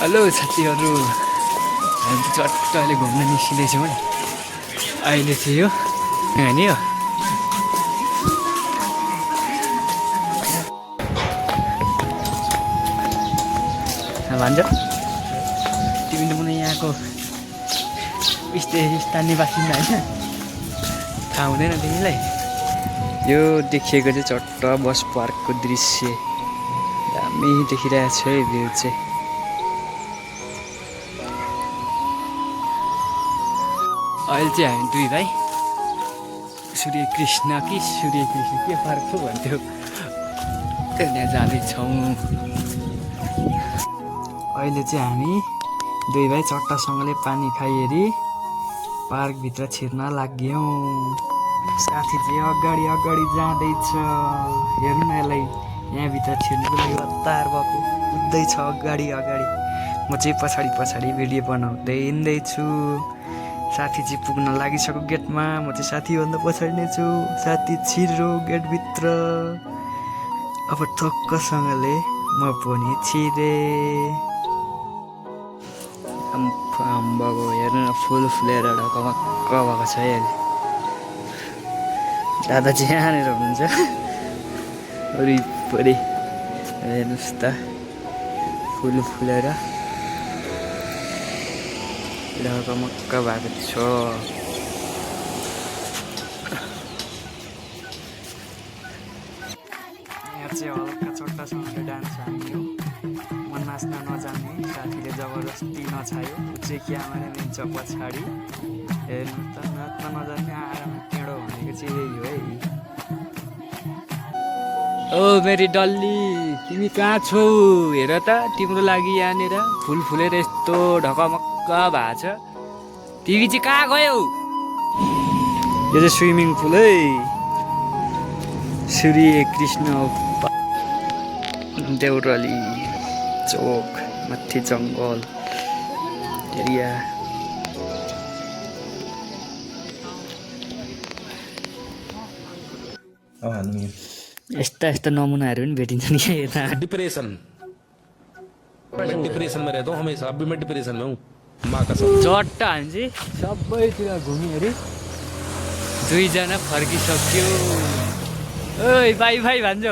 Hello साथीहरू, हामी चट्ट अहिले घुम्न निस्किँदैछौँ है। अहिले चाहिँ यो नि हो भन्छ तिमी त मलाई यहाँको स्थानीय बासिन्दा होइन, थाहा हुँदैन तिमीलाई। यो देखिएको चाहिँ चट्ट बस पार्कको दृश्य दामी देखिरहेको छ है भ्यू चाहिँ। अहिले चाहिँ हामी दुई भाइ सूर्यकृष्ण के पार्क पो भन्थ्यो त्यहाँ जाँदैछौँ। अहिले चाहिँ हामी दुई भाइ चट्टासँगले पानी खाइहेरी पार्कभित्र छिर्न लाग्यौँ। साथी चाहिँ अगाडि अगाडि जाँदैछ, हेर्नु न यसलाई, यहाँभित्र छिर्नुको लागि हतार भएको कुद्दैछ अगाडि अगाडि। म चाहिँ पछाडि पछाडि भिडियो बनाउँदै हिँड्दैछु। साथी चाहिँ पुग्न लागिसक्यो गेटमा, म चाहिँ साथीभन्दा पछाडि नै छु। साथी छिर्यो गेटभित्र। अब टक्कसँगले म पनि छिरेँ। अम्बाको हेर्नु न, फुल फुलेर ढकमक्क भएको छ है। दादा चाहिँ यहाँनिर हुनुहुन्छ वरिपरि, हेर्नुहोस् त फुल फुलेर ढकमक्क भएको छ। यहाँ चाहिँ हल्का चट्टासँगले डान्स हान्यो। म नाच्न नजान्ने साथीले जबरजस्ती नछायो, चाहिँ क्यामेरा लिन्छ पछाडि। हेर्नु त, नाच्न नजान्ने आराम टेढो भनेको चाहिँ यही हो है। ओ मेरी डल्ली, तिमी कहाँ छौ? हेर त, तिम्रो लागि यहाँनिर फुल फुलेर यस्तो ढकमक्क भएको छ। तिमी चाहिँ कहाँ गयौ? यो चाहिँ स्विमिङ पुल है, सूर्यकृष्ण देउराली चोक माथि जङ्गल एरिया। यस्ता यस्ता नमुनाहरू पनि भेटिन्छन् क्या यता। डिप्रेशन में रहता हूँ हमेशा, अभी मैं डिप्रेशन में हूँ माँ कसम। चट्टा हामी चाहिँ सबैतिर घुमिहेरी दुईजना फर्किसक्यो। ओइ बाई बाई भन्छ।